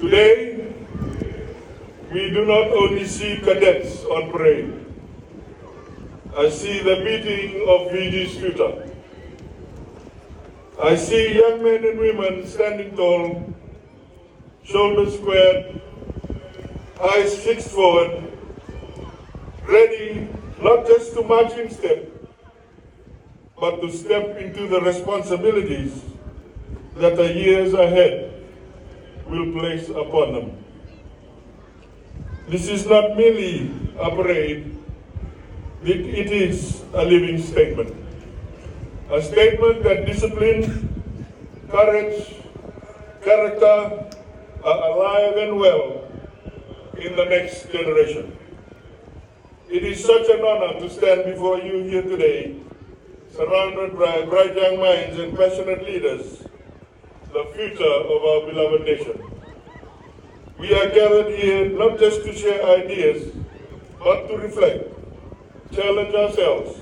Today, we do not only see cadets on parade. I see the beating of Fiji's future. I see young men and women standing tall, shoulders squared, eyes fixed forward, ready not just to march in step, but to step into the responsibilities that the years ahead will place upon them. This is not merely a parade, it is a living statement. A statement that discipline, courage, character are alive and well in the next generation. It is such an honor to stand before you here today, surrounded by bright young minds and passionate leaders, the future of our beloved nation. We are gathered here not just to share ideas, but to reflect, challenge ourselves,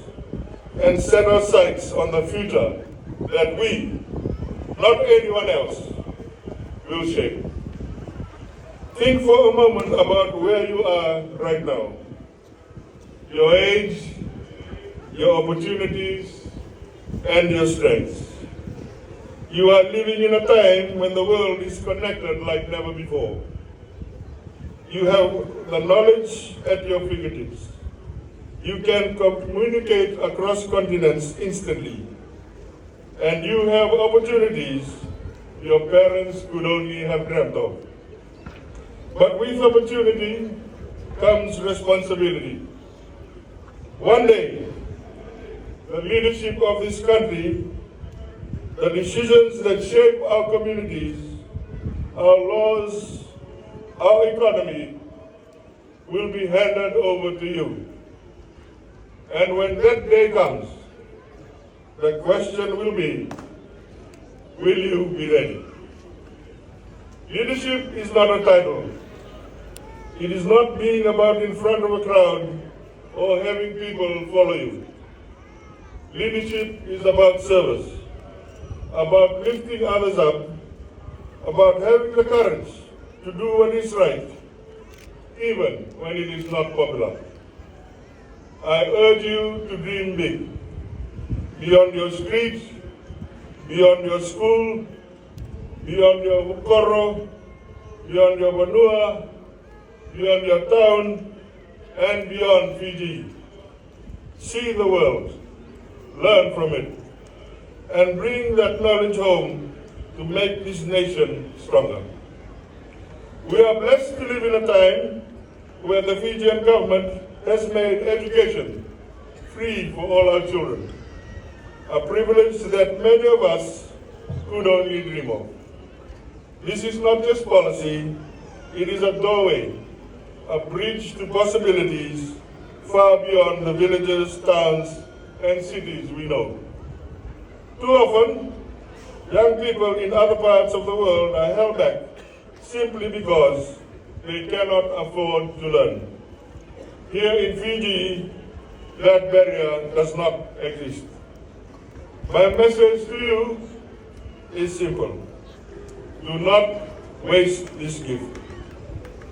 and set our sights on the future that we, not anyone else, will shape. Think for a moment about where you are right now. Your age, your opportunities, and your strengths. You are living in a time when the world is connected like never before. You have the knowledge at your fingertips. You can communicate across continents instantly. And you have opportunities your parents could only have dreamt of. But with opportunity comes responsibility. One day, the leadership of this country, the decisions that shape our communities, our laws, our economy, will be handed over to you. And when that day comes, the question will be, will you be ready? Leadership is not a title. It is not being about in front of a crowd or having people follow you. Leadership is about service, about lifting others up, about having the courage to do what is right, even when it is not popular. I urge you to dream big, beyond your street, beyond your school, beyond your koro, beyond your vanua, beyond your town, and beyond Fiji. See the world, learn from it, and bring that knowledge home to make this nation stronger. We are blessed to live in a time where the Fijian government has made education free for all our children, a privilege that many of us could only dream of. This is not just policy, it is a doorway, a bridge to possibilities far beyond the villages, towns, and cities we know. Too often, young people in other parts of the world are held back simply because they cannot afford to learn. Here in Fiji, that barrier does not exist. My message to you is simple. Do not waste this gift.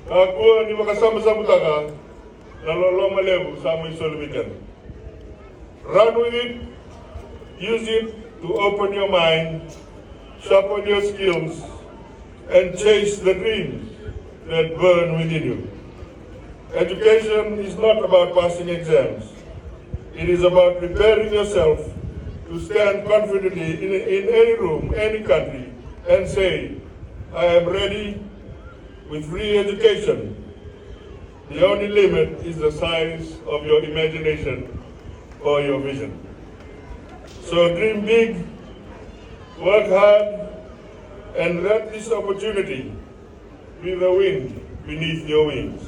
Ako ni makasama-sama taka, naloloma lebu sa amoy solubikan. Run with it, use it to open your mind, sharpen your skills, and chase the dreams that burn within you. Education is not about passing exams. It is about preparing yourself to stand confidently in any room, any country, and say, I am ready with free education. The only limit is the size of your imagination or your vision. So dream big, work hard, and let this opportunity be the wind beneath your wings.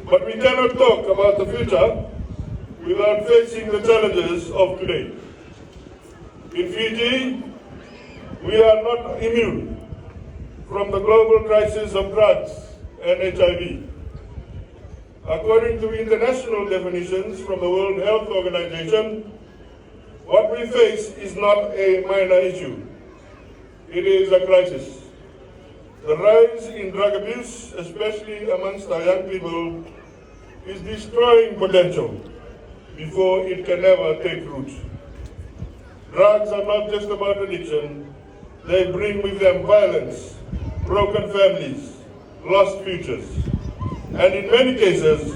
But we cannot talk about the future without facing the challenges of today. In Fiji, we are not immune from the global crisis of drugs and HIV. According to international definitions from the World Health Organization, what we face is not a minor issue. It is a crisis. The rise in drug abuse, especially amongst our young people, is destroying potential before it can ever take root. Drugs are not just about addiction, they bring with them violence, broken families, lost futures, and in many cases,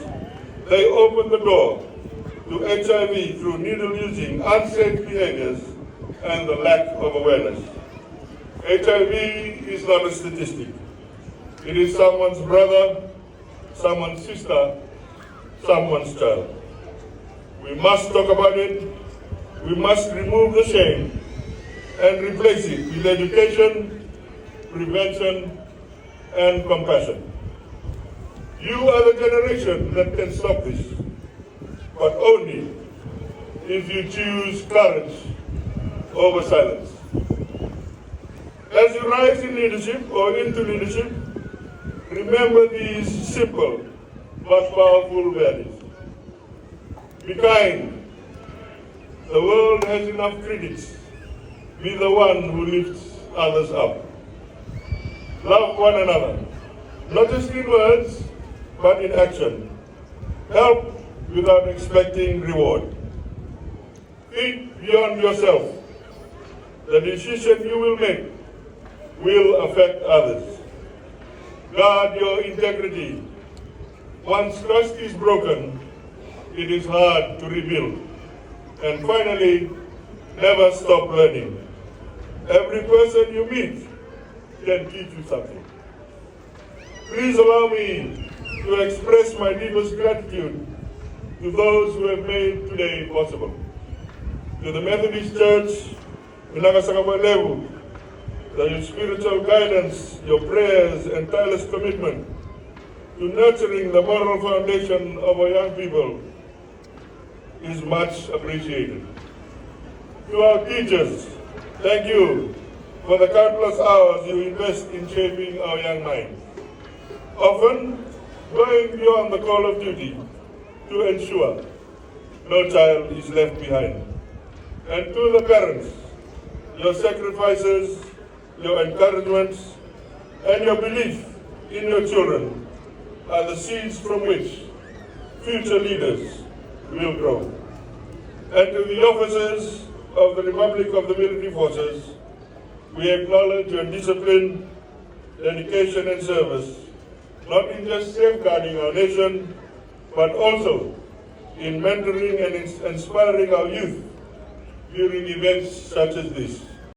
they open the door to HIV through needle-using, unsafe behaviors, and the lack of awareness. HIV is not a statistic. It is someone's brother, someone's sister, someone's child. We must talk about it. We must remove the shame and replace it with education, prevention, and compassion. You are the generation that can stop this, but only if you choose courage over silence. As you rise in leadership or into leadership, remember these simple but powerful values. Be kind. The world has enough critics. Be the one who lifts others up. Love one another, not just in words, but in action. Help without expecting reward. Think beyond yourself. The decision you will make will affect others. Guard your integrity. Once trust is broken, it is hard to rebuild. And finally, never stop learning. Every person you meet can teach you something. Please allow me to express my deepest gratitude to those who have made today possible. To the Methodist Church, Levu, that your spiritual guidance, your prayers, and tireless commitment to nurturing the moral foundation of our young people is much appreciated. To our teachers, thank you for the countless hours you invest in shaping our young minds, often going beyond the call of duty to ensure no child is left behind. And to the parents, your sacrifices, your encouragements, and your belief in your children are the seeds from which future leaders will grow. And to the officers of the Republic of the Military Forces, we acknowledge your discipline, dedication, and service, not in just safeguarding our nation, but also in mentoring and inspiring our youth during events such as this.